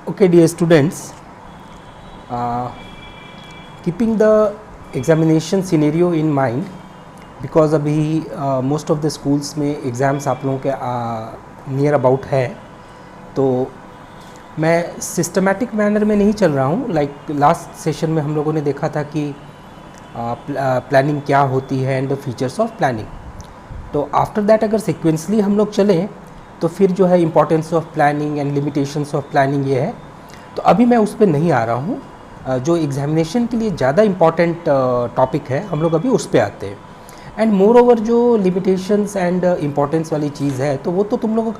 Okay, dear students, keeping the examination scenario in mind, because अभी most of the schools में exams आप लोगों के नियर अबाउट है, तो मैं सिस्टमैटिक मैनर में नहीं चल रहा हूँ. लाइक लास्ट सेशन में हम लोगों ने देखा था कि प्लानिंग क्या होती है and the features of planning. तो आफ्टर दैट अगर सिक्वेंसली हम लोग चलें तो फिर जो है importance of planning and limitations of planning ये है. तो अभी मैं उस पर नहीं आ रहा हूँ. जो एग्जामिनेशन के लिए ज़्यादा इम्पॉर्टेंट टॉपिक है हम लोग अभी उस पर आते हैं. एंड मोर ओवर जो लिमिटेशंस एंड इम्पॉर्टेंस वाली चीज़ है तो वो तो तुम लोग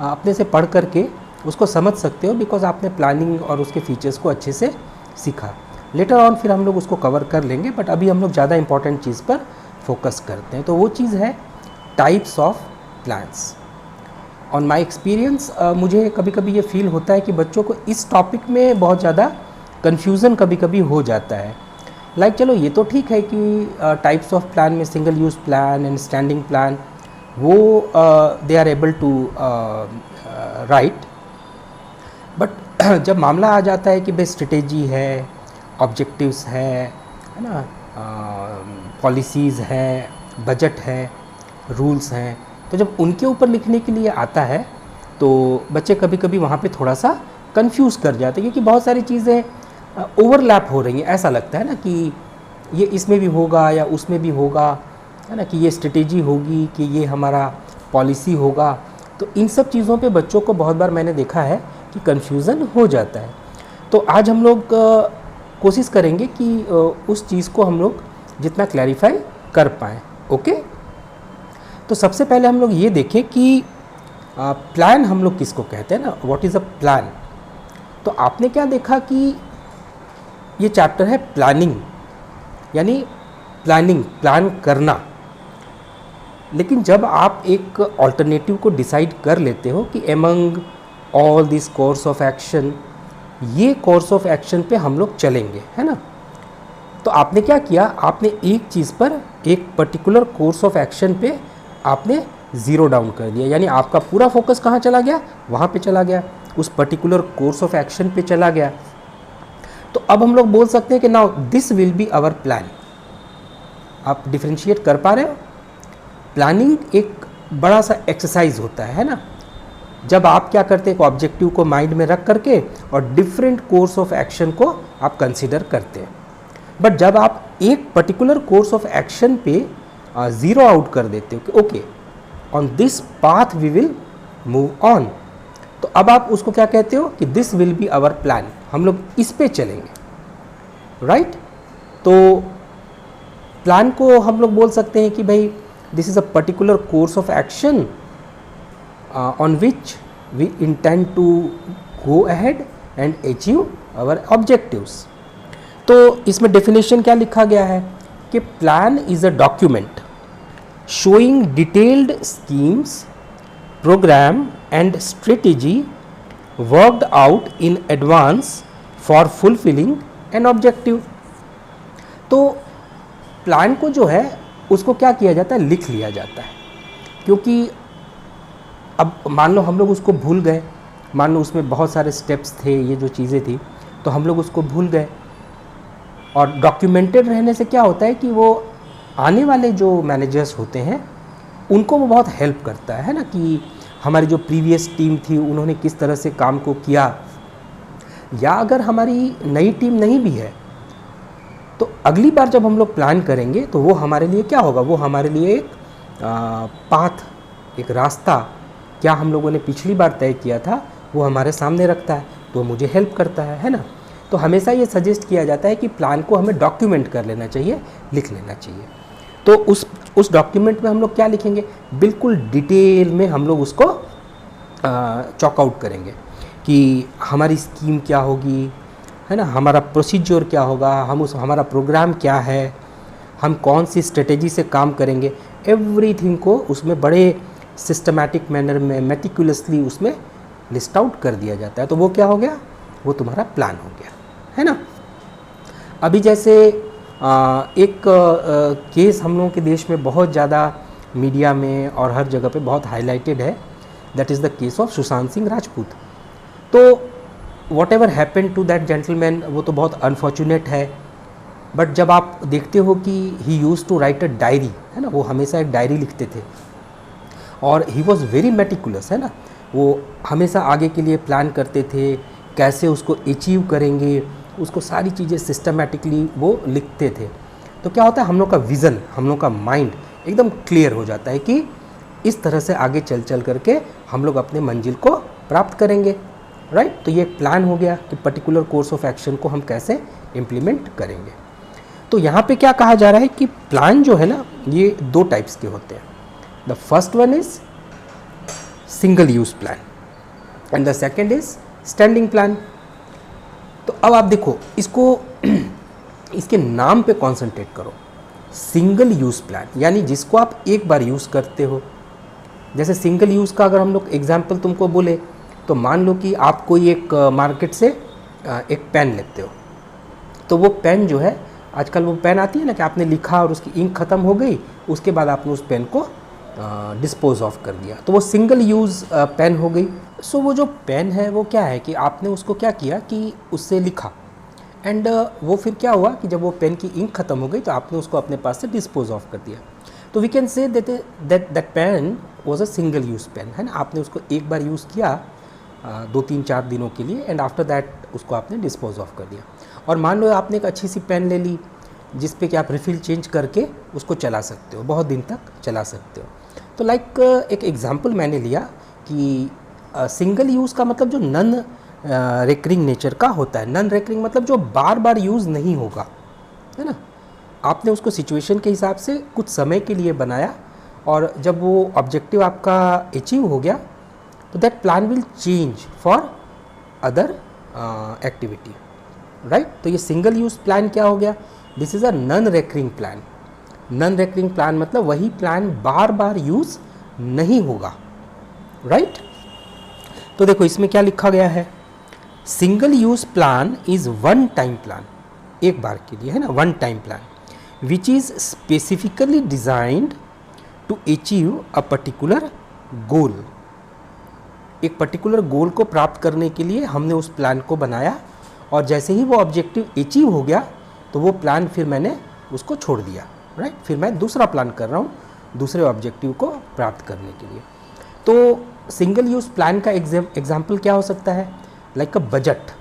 अपने से पढ़ करके उसको समझ सकते हो, बिकॉज आपने प्लानिंग और उसके फीचर्स को अच्छे से सीखा. लेटर ऑन फिर हम लोग उसको कवर कर लेंगे, बट अभी हम लोग ज़्यादा इम्पॉर्टेंट चीज़ पर फोकस करते हैं. तो वो चीज़ है types of plans. On my experience मुझे कभी कभी ये फील होता है कि बच्चों को इस टॉपिक में बहुत ज़्यादा कन्फ्यूज़न कभी कभी हो जाता है. लाइक चलो ये तो ठीक है कि टाइप्स ऑफ प्लान में single use plan and standing plan वो they are able to write. But जब मामला आ जाता है कि भाई स्ट्रेटेजी है, ऑब्जेक्टिव्स है ना, पॉलिसीज़ है, बजट है, रूल्स हैं, तो जब उनके ऊपर लिखने के लिए आता है तो बच्चे कभी कभी वहाँ पे थोड़ा सा कंफ्यूज कर जाते हैं, क्योंकि बहुत सारी चीज़ें ओवरलैप हो रही हैं. ऐसा लगता है ना कि ये इसमें भी होगा या उसमें भी होगा, है ना, कि ये स्ट्रेटेजी होगी कि ये हमारा पॉलिसी होगा. तो इन सब चीज़ों पे बच्चों को बहुत बार मैंने देखा है कि कन्फ्यूज़न हो जाता है. तो आज हम लोग कोशिश करेंगे कि उस चीज़ को हम लोग जितना क्लैरिफाई कर पाएँ. ओके, तो सबसे पहले हम लोग ये देखें कि प्लान हम लोग किसको कहते हैं ना, व्हाट इज़ अ प्लान. तो आपने क्या देखा कि ये चैप्टर है प्लानिंग, यानी प्लान करना. लेकिन जब आप एक ऑल्टरनेटिव को डिसाइड कर लेते हो कि among all this course of action, ये कोर्स ऑफ एक्शन पे हम लोग चलेंगे, है ना. तो आपने क्या किया, आपने एक चीज़ पर, एक पर्टिकुलर कोर्स ऑफ एक्शन पे आपने ज़ीरो डाउन कर दिया. यानी आपका पूरा फोकस कहाँ चला गया, वहाँ पे चला गया, उस पर्टिकुलर कोर्स ऑफ एक्शन पे चला गया. तो अब हम लोग बोल सकते हैं कि now this will be our plan. आप डिफ्रेंशिएट कर पा रहे हो. प्लानिंग एक बड़ा सा एक्सरसाइज होता है ना. जब आप क्या करते हैं, एक ऑब्जेक्टिव को माइंड में रख करके और डिफरेंट कोर्स ऑफ एक्शन को आप कंसिडर करते हैं. बट जब आप एक पर्टिकुलर कोर्स ऑफ एक्शन पे ज़ीरो आउट कर देते हो कि okay on this path we will move on, तो अब आप उसको क्या कहते हो कि this will be our plan, हम लोग इस पे चलेंगे, राइट. तो प्लान को हम लोग बोल सकते हैं कि भाई this is a particular course of action on which we intend to go ahead and achieve our objectives. तो इसमें डेफिनेशन क्या लिखा गया है कि plan is a document showing detailed schemes, program and strategy worked out in advance for fulfilling an objective. तो plan को जो है उसको क्या किया जाता है, लिख लिया जाता है. क्योंकि अब मान लो हम लोग उसको भूल गए, मान लो उसमें बहुत सारे स्टेप्स थे, ये जो चीज़ें थी, तो हम लोग उसको भूल गए. और डॉक्यूमेंटेड रहने से क्या होता है कि वो आने वाले जो मैनेजर्स होते हैं उनको वो बहुत हेल्प करता है ना, कि हमारी जो प्रीवियस टीम थी उन्होंने किस तरह से काम को किया, या अगर हमारी नई टीम नहीं भी है तो अगली बार जब हम लोग प्लान करेंगे तो वो हमारे लिए क्या होगा, वो हमारे लिए एक पाथ, एक रास्ता, क्या हम लोगों ने पिछली बार तय किया था वो हमारे सामने रखता है, तो मुझे हेल्प करता है ना. तो हमेशा ये सजेस्ट किया जाता है कि प्लान को हमें डॉक्यूमेंट कर लेना चाहिए, लिख लेना चाहिए. तो उस डॉक्यूमेंट में हम लोग क्या लिखेंगे, बिल्कुल डिटेल में हम लोग उसको चॉक आउट करेंगे कि हमारी स्कीम क्या होगी, है ना, हमारा प्रोसीजर क्या होगा, हमारा प्रोग्राम क्या है, हम कौन सी स्ट्रेटेजी से काम करेंगे. एवरीथिंग को उसमें बड़े सिस्टमैटिक मैनर में मेटिकुलसली उसमें लिस्ट आउट कर दिया जाता है. तो वो क्या हो गया, वो तुम्हारा प्लान हो गया, है ना. अभी जैसे एक केस हम लोगों के देश में बहुत ज़्यादा मीडिया में और हर जगह पे बहुत हाईलाइटेड है, that is the case of Sushant Singh Rajput. तो whatever happen to that gentleman, वो तो बहुत अनफॉर्चुनेट है, बट जब आप देखते हो कि he use to write a diary, है ना, वो हमेशा एक डायरी लिखते थे और ही वॉज वेरी मेटिकुलस, है ना, वो हमेशा आगे के लिए प्लान करते थे, कैसे उसको अचीव करेंगे, उसको सारी चीज़ें सिस्टमेटिकली वो लिखते थे। तो क्या होता है, हम लोग का विज़न, हम लोग का माइंड एकदम क्लियर हो जाता है कि इस तरह से आगे चल चल करके हम लोग अपने मंजिल को प्राप्त करेंगे, राइट। तो ये एक प्लान हो गया कि पर्टिकुलर कोर्स ऑफ एक्शन को हम कैसे इम्प्लीमेंट करेंगे। तो यहाँ पे क्या कहा जा रहा है कि प्लान जो है ना, ये 2 टाइप्स के होते हैं। The first one is single use plan and the second is standing plan. तो अब आप देखो इसको इसके नाम पे कॉन्सेंट्रेट करो। सिंगल यूज़ प्लान यानी जिसको आप एक बार यूज़ करते हो। जैसे सिंगल यूज़ का अगर हम लोग एग्जांपल तुमको बोले तो मान लो कि आप कोई एक मार्केट से एक पेन लेते हो, तो वो पेन जो है, आजकल वो पेन आती है ना कि आपने लिखा और उसकी इंक ख़त्म हो गई, उसके बाद आपने उस पेन को डिस्पोज ऑफ कर दिया, तो वो सिंगल यूज़ पेन हो गई। सो वो जो पेन है वो क्या है कि आपने उसको क्या किया कि उससे लिखा एंड वो फिर क्या हुआ कि जब वो पेन की इंक ख़त्म हो गई तो आपने उसको अपने पास से डिस्पोज ऑफ कर दिया। तो we can say that pen was a single use pen, है ना। आपने उसको एक बार यूज़ किया 2-3-4 दिनों के लिए एंड आफ्टर दैट उसको आपने डिस्पोज ऑफ कर दिया। और मान लो आपने एक अच्छी सी पेन ले ली जिस पे कि आप रिफ़िल चेंज करके उसको चला सकते हो, बहुत दिन तक चला सकते हो। तो लाइक एक एग्जांपल मैंने लिया कि सिंगल यूज़ का मतलब जो नन रेकरिंग नेचर का होता है। नन रेकरिंग मतलब जो बार बार यूज़ नहीं होगा, है ना। आपने उसको सिचुएशन के हिसाब से कुछ समय के लिए बनाया और जब वो ऑब्जेक्टिव आपका अचीव हो गया तो that plan will change for other activity, right. तो ये सिंगल यूज़ प्लान क्या हो गया, this is a non recurring plan. Non recurring plan मतलब वही प्लान बार बार यूज़ नहीं होगा, राइट। तो देखो इसमें क्या लिखा गया है, single use plan is one time plan, एक बार के लिए, है ना, one time plan which is specifically designed to achieve a particular goal. एक पर्टिकुलर गोल को प्राप्त करने के लिए हमने उस प्लान को बनाया और जैसे ही वो ऑब्जेक्टिव अचीव हो गया तो वो प्लान फिर मैंने उसको छोड़ दिया, राइट। फिर मैं दूसरा प्लान कर रहा हूँ दूसरे ऑब्जेक्टिव को प्राप्त करने के लिए। तो सिंगल यूज प्लान का एग्जाम्पल क्या हो सकता है, लाइक अ बजट।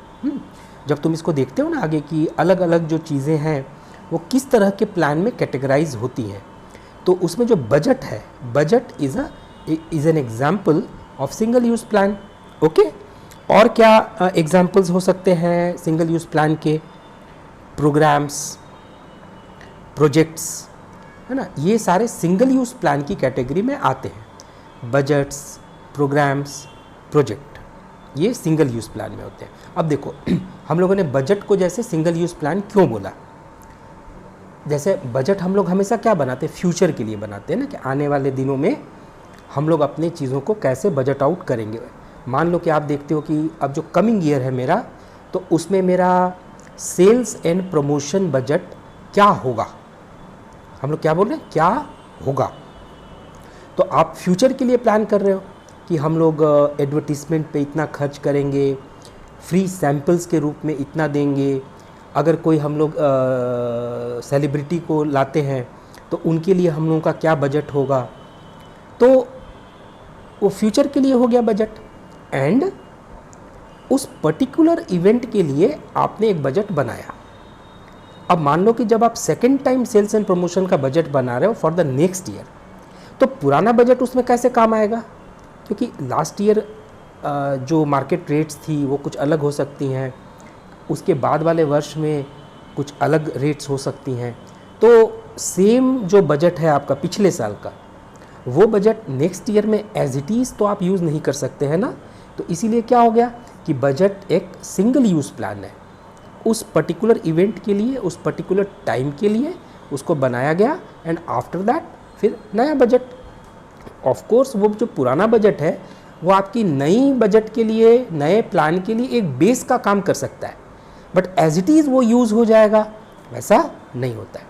जब तुम इसको देखते हो ना आगे की अलग अलग जो चीज़ें हैं वो किस तरह के प्लान में कैटेगराइज होती हैं, तो उसमें जो बजट है, budget is an example of single use plan, okay. और क्या एग्जाम्पल्स हो सकते हैं सिंगल यूज प्लान के, प्रोग्राम्स, प्रोजेक्ट्स, है ना, ये सारे सिंगल यूज प्लान की कैटेगरी में आते हैं। बजट्स, प्रोग्राम्स, प्रोजेक्ट, ये सिंगल यूज़ प्लान में होते हैं। अब देखो हम लोगों ने बजट को जैसे सिंगल यूज़ प्लान क्यों बोला, जैसे बजट हम लोग हमेशा क्या बनाते हैं, फ्यूचर के लिए बनाते हैं ना, कि आने वाले दिनों में हम लोग अपने चीज़ों को कैसे बजट आउट करेंगे। मान लो कि आप देखते हो कि अब जो कमिंग ईयर है मेरा, तो उसमें मेरा सेल्स एंड प्रमोशन बजट क्या होगा, हम लोग क्या बोल रहे हैं, क्या होगा। तो आप फ्यूचर के लिए प्लान कर रहे हो कि हम लोग एडवर्टीजमेंट पे इतना खर्च करेंगे, फ्री सैम्पल्स के रूप में इतना देंगे, अगर कोई हम लोग सेलिब्रिटी को लाते हैं तो उनके लिए हम लोगों का क्या बजट होगा। तो वो फ्यूचर के लिए हो गया बजट, एंड उस पर्टिकुलर इवेंट के लिए आपने एक बजट बनाया। अब मान लो कि जब आप second time sales and promotion का बजट बना रहे हो फॉर द नेक्स्ट ईयर, तो पुराना बजट उसमें कैसे काम आएगा, क्योंकि लास्ट ईयर जो मार्केट रेट्स थी वो कुछ अलग हो सकती हैं, उसके बाद वाले वर्ष में कुछ अलग रेट्स हो सकती हैं। तो सेम जो बजट है आपका पिछले साल का, वो बजट नेक्स्ट ईयर में एज इट इज़ तो आप यूज़ नहीं कर सकते हैं ना। तो इसीलिए क्या हो गया कि बजट एक सिंगल यूज़ प्लान है, उस पर्टिकुलर इवेंट के लिए, उस पर्टिकुलर टाइम के लिए उसको बनाया गया, एंड आफ्टर दैट फिर नया बजट। ऑफ कोर्स वो जो पुराना बजट है वो आपकी नई बजट के लिए, नए प्लान के लिए एक बेस का काम कर सकता है, बट एज इट इज़ वो यूज़ हो जाएगा, वैसा नहीं होता है।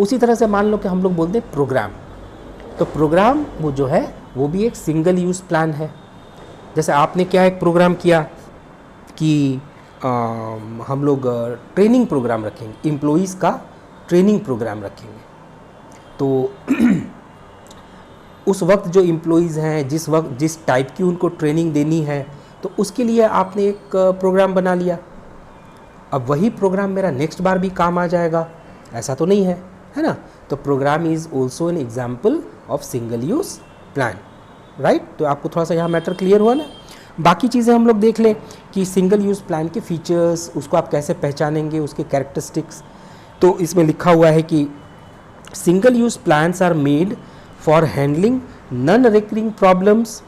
उसी तरह से मान लो कि हम लोग बोलते हैं प्रोग्राम, तो प्रोग्राम वो जो है वो भी एक सिंगल यूज़ प्लान है। जैसे आपने क्या एक प्रोग्राम किया कि हम लोग ट्रेनिंग प्रोग्राम रखेंगे, एम्प्लॉइज़ का ट्रेनिंग प्रोग्राम रखेंगे। तो उस वक्त जो एम्प्लॉइज़ हैं, जिस वक्त जिस टाइप की उनको ट्रेनिंग देनी है, तो उसके लिए आपने एक प्रोग्राम बना लिया। अब वही प्रोग्राम मेरा नेक्स्ट बार भी काम आ जाएगा, ऐसा तो नहीं है, है ना। तो program is also an example of single use plan, right. तो आपको थोड़ा सा यहाँ मैटर क्लियर हुआ ना। बाकी चीज़ें हम लोग देख लें कि सिंगल यूज़ प्लान के फीचर्स, उसको आप कैसे पहचानेंगे, उसके कैरेक्टरिस्टिक्स। तो इसमें लिखा हुआ है कि single use plans are made for handling non recurring problems,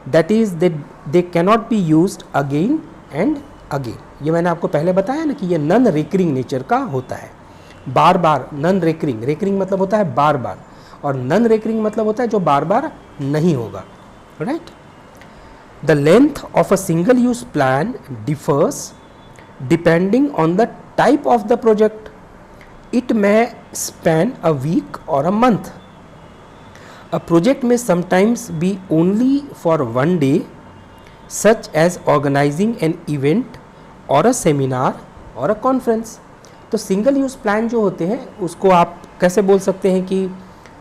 that is they cannot be used again and again. ये मैंने आपको पहले बताया ना कि ये नॉन रिकरिंग नेचर का होता है, बार बार। नॉन रिकरिंग, रिकरिंग मतलब होता है बार बार, और नॉन रिकरिंग मतलब होता है जो बार बार नहीं होगा, right. The length of a single use plan differs depending on the type of the project. It may span a week or a month. A project may sometimes be only for one day, such as organizing an event or a seminar or a conference. तो single use plan जो होते हैं उसको आप कैसे बोल सकते हैं कि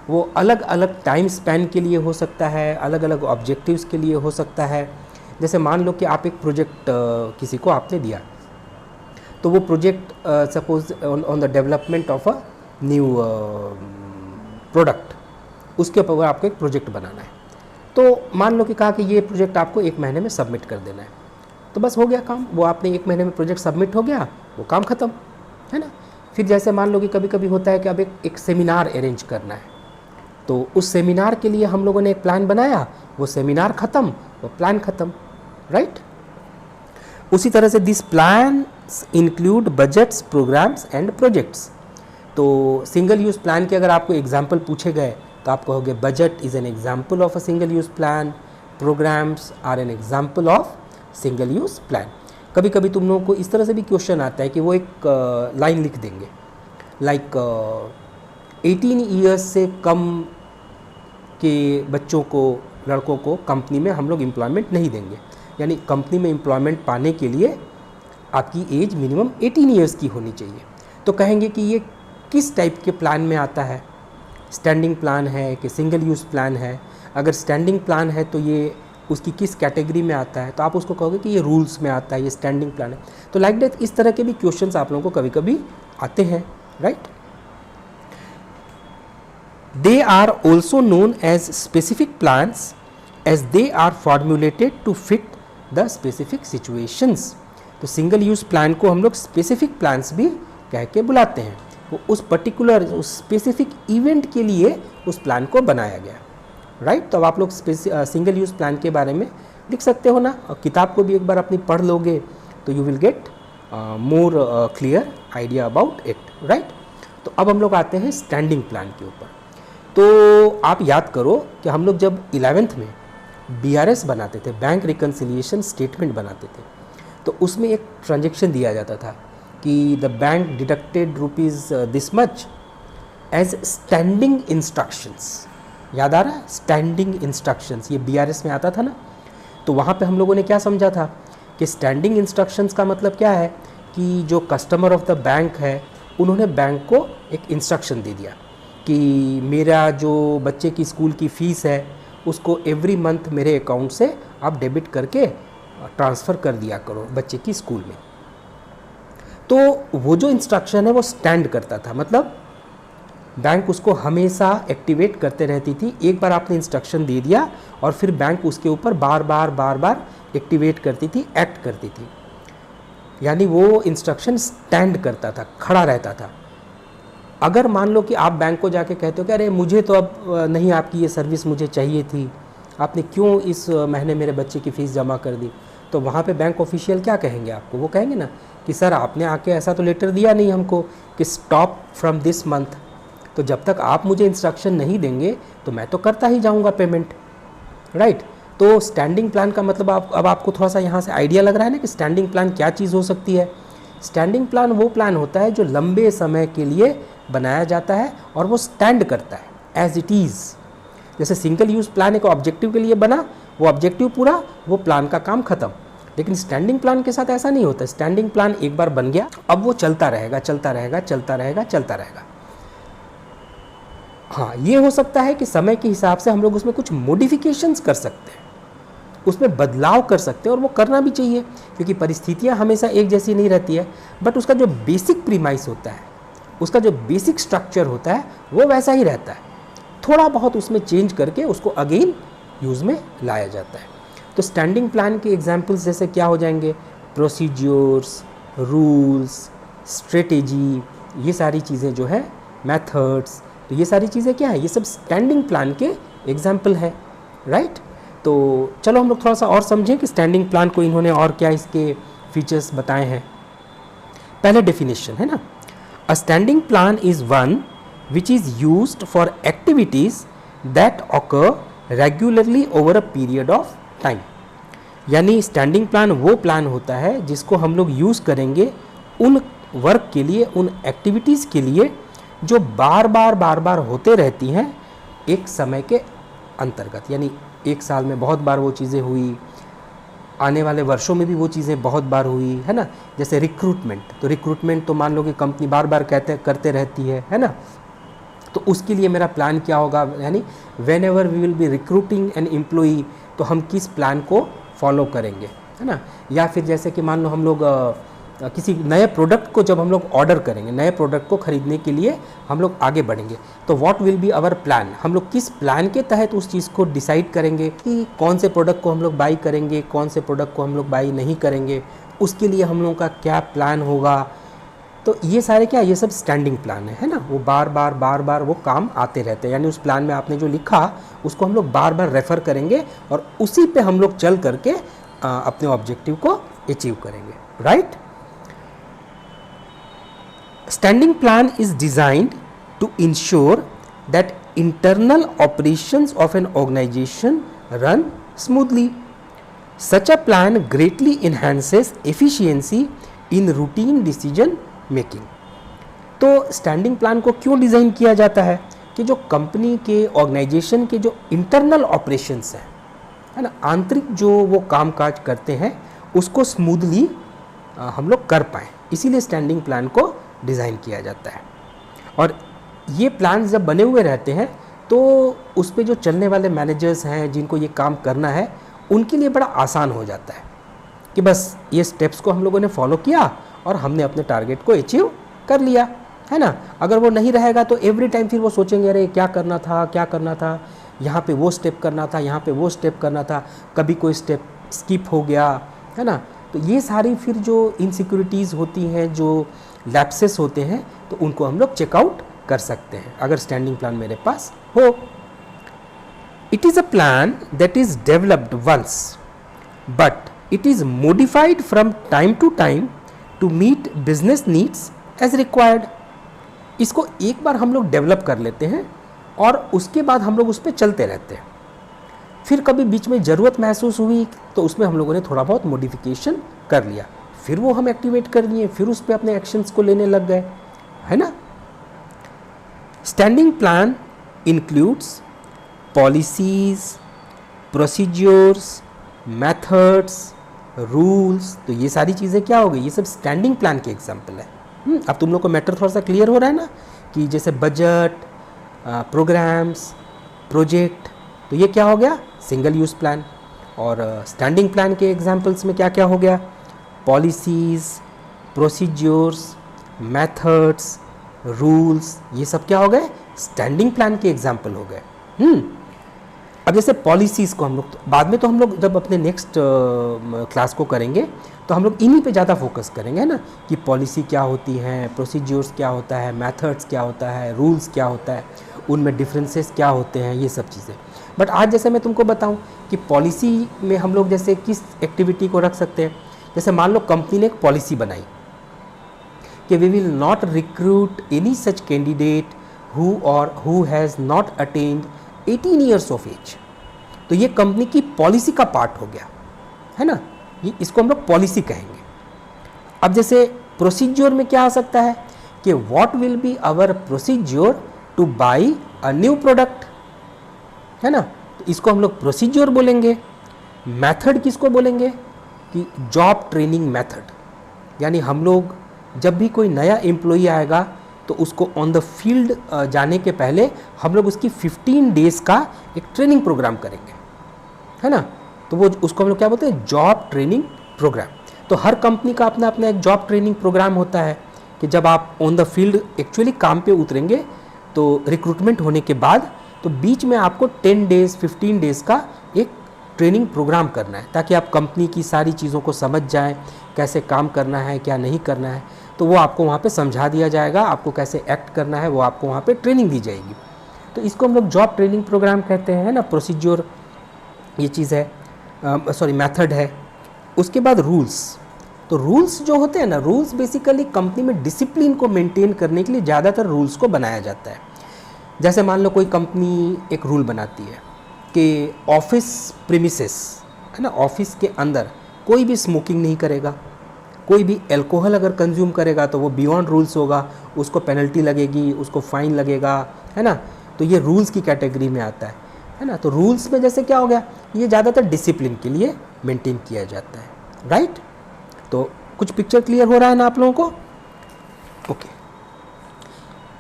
वो अलग अलग टाइम स्पैन के लिए हो सकता है, अलग अलग ऑब्जेक्टिव्स के लिए हो सकता है। जैसे मान लो कि आप एक प्रोजेक्ट किसी को आपने दिया, तो वो project suppose on the development of a new product, उसके ऊपर आपको एक प्रोजेक्ट बनाना है। तो मान लो कि कहा कि ये प्रोजेक्ट आपको 1 महीने में सबमिट कर देना है, तो बस हो गया काम। वो आपने 1 महीने में प्रोजेक्ट सबमिट हो गया, वो काम ख़त्म, है ना। फिर जैसे मान लो कि कभी कभी होता है कि अब एक सेमिनार अरेंज करना है, तो उस सेमिनार के लिए हम लोगों ने एक प्लान बनाया, वो सेमिनार ख़त्म, वो प्लान ख़त्म, राइट। उसी तरह से this plan include budgets, programs and projects. तो सिंगल यूज़ प्लान के अगर आपको एग्जाम्पल पूछे गए तो आप कहोगे budget is an example of a single use plan, programs are an example of single use plan. कभी कभी तुम लोगों को इस तरह से भी क्वेश्चन आता है कि वो एक लाइन लिख देंगे लाइक 18 ईयर्स से कम के बच्चों को, लड़कों को कंपनी में हम लोग एम्प्लॉयमेंट नहीं देंगे। यानी कंपनी में एम्प्लॉयमेंट पाने के लिए आपकी एज मिनिमम 18 ईयर्स की होनी चाहिए। तो कहेंगे कि ये किस टाइप के प्लान में आता है, स्टैंडिंग प्लान है कि सिंगल यूज़ प्लान है। अगर स्टैंडिंग प्लान है तो ये उसकी किस कैटेगरी में आता है, तो आप उसको कहोगे कि ये रूल्स में आता है, ये स्टैंडिंग प्लान है। तो लाइक दैट इस तरह के भी क्वेश्चंस आप लोगों को कभी कभी आते हैं, right. They are also known as specific plans as they are formulated to fit the specific situations. तो सिंगल यूज़ प्लान को हम लोग स्पेसिफिक प्लान्स भी कह के बुलाते हैं। वो उस पर्टिकुलर, उस स्पेसिफिक इवेंट के लिए उस प्लान को बनाया गया, राइट। तो अब आप लोग सिंगल यूज़ प्लान के बारे में लिख सकते हो ना, और किताब को भी एक बार अपनी पढ़ लोगे तो you will get more clear idea about it, right. तो अब हम लोग आते हैं स्टैंडिंग प्लान के ऊपर। तो आप याद करो कि हम लोग जब 11th में BRS बनाते थे, बैंक रिकन्सिलिएशन स्टेटमेंट बनाते थे, तो उसमें एक ट्रांजेक्शन दिया जाता था कि the bank deducted rupees this much as standing instructions. याद आ रहा है, स्टैंडिंग इंस्ट्रक्शंस, ये BRS में आता था ना। तो वहाँ पे हम लोगों ने क्या समझा था कि स्टैंडिंग इंस्ट्रक्शंस का मतलब क्या है कि जो कस्टमर ऑफ द बैंक है, उन्होंने बैंक को एक इंस्ट्रक्शन दे दिया कि मेरा जो बच्चे की स्कूल की फ़ीस है उसको एवरी मंथ मेरे अकाउंट से आप डेबिट करके ट्रांसफ़र कर दिया करो बच्चे की स्कूल में। तो वो जो इंस्ट्रक्शन है वो स्टैंड करता था, मतलब बैंक उसको हमेशा एक्टिवेट करते रहती थी। एक बार आपने इंस्ट्रक्शन दे दिया और फिर बैंक उसके ऊपर बार बार एक्टिवेट करती थी, एक्ट करती थी। यानी वो इंस्ट्रक्शन स्टैंड करता था, खड़ा रहता था। अगर मान लो कि आप बैंक को जाके कहते हो कि अरे मुझे तो अब नहीं, आपकी ये सर्विस मुझे चाहिए थी, आपने क्यों इस महीने मेरे बच्चे की फ़ीस जमा कर दी, तो वहाँ पे बैंक ऑफिशियल क्या कहेंगे आपको? वो कहेंगे ना कि सर आपने आके ऐसा तो लेटर दिया नहीं हमको कि स्टॉप फ्रॉम दिस मंथ, तो जब तक आप मुझे इंस्ट्रक्शन नहीं देंगे तो मैं तो करता ही जाऊँगा पेमेंट, राइट। तो स्टैंडिंग प्लान का मतलब अब आपको थोड़ा सा यहाँ से आइडिया लग रहा है ना कि स्टैंडिंग प्लान क्या चीज़ हो सकती है। स्टैंडिंग प्लान वो प्लान होता है जो लंबे समय के लिए बनाया जाता है और वो स्टैंड करता है एज इट इज़। जैसे सिंगल यूज़ प्लान एक ऑब्जेक्टिव के लिए बना, वो ऑब्जेक्टिव पूरा, वो प्लान का काम ख़त्म। लेकिन स्टैंडिंग प्लान के साथ ऐसा नहीं होता। स्टैंडिंग प्लान एक बार बन गया, अब वो चलता रहेगा चलता रहेगा चलता रहेगा चलता रहेगा। हाँ, ये हो सकता है कि समय के हिसाब से हम लोग उसमें कुछ मॉडिफिकेशंस कर सकते हैं, उसमें बदलाव कर सकते हैं, और वो करना भी चाहिए क्योंकि परिस्थितियाँ हमेशा एक जैसी नहीं रहती है। बट उसका जो बेसिक प्रीमाइस होता है, उसका जो बेसिक स्ट्रक्चर होता है, वो वैसा ही रहता है। थोड़ा बहुत उसमें चेंज करके उसको अगेन यूज़ में लाया जाता है। तो स्टैंडिंग प्लान के एग्जाम्पल्स जैसे क्या हो जाएंगे, प्रोसीड्योर्स, रूल्स, स्ट्रेटेजी, ये सारी चीज़ें जो है, मेथड्स, तो ये सारी चीज़ें क्या है, ये सब स्टैंडिंग प्लान के एग्जाम्पल है, राइट। तो चलो हम लोग थोड़ा सा और समझें कि स्टैंडिंग प्लान को इन्होंने और क्या इसके फीचर्स बताए हैं। पहले डेफिनेशन है ना, a standing plan is one which is used for activities that occur regularly over a period of time। यानी स्टैंडिंग प्लान वो प्लान होता है जिसको हम लोग यूज़ करेंगे उन वर्क के लिए, उन एक्टिविटीज़ के लिए जो बार बार होते रहती हैं एक समय के अंतर्गत। यानी एक साल में बहुत बार वो चीज़ें हुई, आने वाले वर्षों में भी वो चीज़ें बहुत बार हुई, है ना। जैसे रिक्रूटमेंट, तो रिक्रूटमेंट तो मान लो कि कंपनी बार बार करते रहती है ना। तो उसके लिए मेरा प्लान क्या होगा, यानी whenever we will be recruiting an employee, तो हम किस प्लान को फॉलो करेंगे, है ना। या फिर जैसे कि मान लो हम लोग किसी नए प्रोडक्ट को जब हम लोग ऑर्डर करेंगे, नए प्रोडक्ट को ख़रीदने के लिए हम लोग आगे बढ़ेंगे, तो what will be our plan, हम लोग किस प्लान के तहत उस चीज़ को डिसाइड करेंगे कि कौन से प्रोडक्ट को हम लोग बाई करेंगे, कौन से प्रोडक्ट को हम लोग बाई नहीं करेंगे, उसके लिए हम लोगों का क्या प्लान होगा। तो ये सारे क्या, ये सब स्टैंडिंग प्लान है ना। वो बार बार वो काम आते रहते हैं, यानी उस प्लान में आपने जो लिखा उसको हम लोग बार बार रेफ़र करेंगे और उसी पे हम लोग चल करके अपने ऑब्जेक्टिव को अचीव करेंगे, right. Standing plan is designed to ensure that internal operations of an organisation run smoothly. Such a plan greatly enhances efficiency in routine decision making. तो स्टैंडिंग प्लान को क्यों डिज़ाइन किया जाता है कि जो कंपनी के, ऑर्गेनाइजेशन के जो इंटरनल ऑपरेशंस हैं, है ना, आंतरिक जो वो काम काज करते हैं, उसको स्मूथली हम लोग कर पाएँ, इसीलिए स्टैंडिंग प्लान को डिज़ाइन किया जाता है। और ये प्लान जब बने हुए रहते हैं तो उस पे जो चलने वाले मैनेजर्स हैं, जिनको ये काम करना है, उनके लिए बड़ा आसान हो जाता है कि बस ये स्टेप्स को हम लोगों ने फॉलो किया और हमने अपने टारगेट को अचीव कर लिया, है ना। अगर वो नहीं रहेगा तो एवरी टाइम फिर वो सोचेंगे, अरे क्या करना था, यहाँ पे वो स्टेप करना था, यहाँ पे वो स्टेप करना था, कभी कोई स्टेप स्किप हो गया, है ना। तो ये सारी फिर जो इनसिक्योरिटीज़ होती हैं, जो लैप्सेस होते हैं, तो उनको हम लोग चेकआउट कर सकते हैं अगर स्टैंडिंग प्लान मेरे पास हो। It is a plan that is developed once but it is modified from time to time to meet business needs as required। इसको एक बार हम लोग डेवलप कर लेते हैं और उसके बाद हम लोग उस पर चलते रहते हैं। फिर कभी बीच में ज़रूरत महसूस हुई तो उसमें हम लोगों ने थोड़ा बहुत मॉडिफिकेशन कर लिया, फिर वो हम एक्टिवेट कर लिए, फिर उस पर अपने एक्शंस को लेने लग गए, है ना। Standing plan includes policies, procedures, methods, rules. तो ये सारी चीज़ें क्या हो गई, ये सब स्टैंडिंग प्लान के एग्जाम्पल है। अब तुम लोग को मैटर थोड़ा सा क्लियर हो रहा है ना, कि जैसे बजट, प्रोग्राम्स, प्रोजेक्ट, तो ये क्या हो गया, सिंगल यूज़ प्लान। और स्टैंडिंग प्लान के एग्जाम्पल्स में क्या क्या हो गया, पॉलिसीज़, प्रोसीड्योर्स, मेथड्स, रूल्स, ये सब क्या हो गए, स्टैंडिंग प्लान के एग्जाम्पल हो गए। अब जैसे पॉलिसीज़ को हम लोग बाद में, तो हम लोग जब अपने नेक्स्ट क्लास को करेंगे तो हम लोग इन्हीं पे ज़्यादा फोकस करेंगे, है ना, कि पॉलिसी क्या होती है, प्रोसीड्योर्स क्या होता है, मेथड्स क्या होता है, रूल्स क्या होता है, उनमें डिफरेंसेस क्या होते हैं, ये सब चीज़ें। बट आज जैसे मैं तुमको बताऊं कि पॉलिसी में हम लोग जैसे किस एक्टिविटी को रख सकते हैं। जैसे मान लो कंपनी ने एक पॉलिसी बनाई कि we will not recruit any such candidate who has not attend 18 years of age. तो ये कंपनी की पॉलिसी का पार्ट हो गया, है ना, ये इसको हम लोग पॉलिसी कहेंगे। अब जैसे प्रोसीज्योर में क्या आ सकता है कि what will be our procedure to buy a new product, है ना, तो इसको हम लोग प्रोसीज्योर बोलेंगे। मेथड किसको बोलेंगे, कि जॉब ट्रेनिंग मेथड, यानी हम लोग जब भी कोई नया एम्प्लॉई आएगा तो उसको ऑन द फील्ड जाने के पहले हम लोग उसकी 15 डेज़ का एक ट्रेनिंग प्रोग्राम करेंगे, है ना। तो वो उसको हम लोग क्या बोलते हैं, जॉब ट्रेनिंग प्रोग्राम। तो हर कंपनी का अपना अपना एक जॉब ट्रेनिंग प्रोग्राम होता है कि जब आप ऑन द फील्ड एक्चुअली काम पे उतरेंगे तो रिक्रूटमेंट होने के बाद तो बीच में आपको 10 डेज़ 15 डेज़ का एक ट्रेनिंग प्रोग्राम करना है, ताकि आप कंपनी की सारी चीज़ों को समझ जाएं, कैसे काम करना है क्या नहीं करना है, तो वो आपको वहाँ पे समझा दिया जाएगा, आपको कैसे एक्ट करना है वो आपको वहाँ पे ट्रेनिंग दी जाएगी। तो इसको हम लोग जॉब ट्रेनिंग प्रोग्राम कहते हैं ना, प्रोसीजर ये चीज़ है, मेथड है। उसके बाद रूल्स। तो रूल्स जो होते हैं ना, रूल्स बेसिकली कंपनी में डिसिप्लिन को मेंटेन करने के लिए ज़्यादातर रूल्स को बनाया जाता है। जैसे मान लो कोई कंपनी एक रूल बनाती है कि ऑफिस प्रीमिसेस, है ना, ऑफिस के अंदर कोई भी स्मोकिंग नहीं करेगा, कोई भी अल्कोहल अगर कंज्यूम करेगा तो वो बियॉन्ड रूल्स होगा, उसको पेनल्टी लगेगी, उसको फाइन लगेगा, है ना। तो ये रूल्स की कैटेगरी में आता है ना। तो रूल्स में जैसे क्या हो गया, ये ज़्यादातर डिसिप्लिन के लिए मेंटेन किया जाता है, राइट। तो कुछ पिक्चर क्लियर हो रहा है ना आप लोगों को, okay.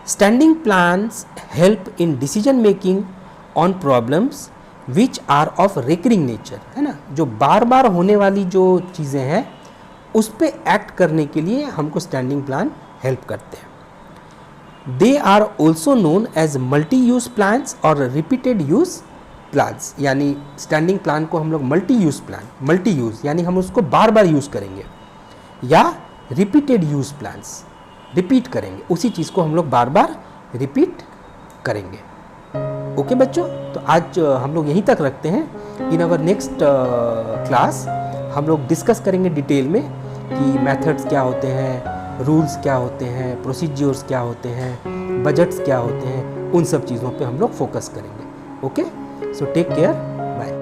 Standing plans help in decision making on problems which are of recurring nature, है ना। जो बार बार होने वाली जो चीज़ें हैं उस पे एक्ट करने के लिए हमको स्टैंडिंग प्लान हेल्प करते हैं। They are also known as multi use plans और रिपीटेड यूज प्लान्स, यानी स्टैंडिंग प्लान को हम लोग multi use plan, multi use यानी हम उसको बार बार यूज़ करेंगे, या रिपीटेड यूज प्लान्स, रिपीट करेंगे, उसी चीज़ को हम लोग बार बार रिपीट करेंगे। ओके बच्चों, तो आज हम लोग यहीं तक रखते हैं। इन आवर नेक्स्ट क्लास हम लोग डिस्कस करेंगे डिटेल में कि मेथड्स क्या होते हैं, रूल्स क्या होते हैं, प्रोसीजर्स क्या होते हैं, बजट्स क्या होते हैं, उन सब चीज़ों पे हम लोग फोकस करेंगे। Okay, so take care.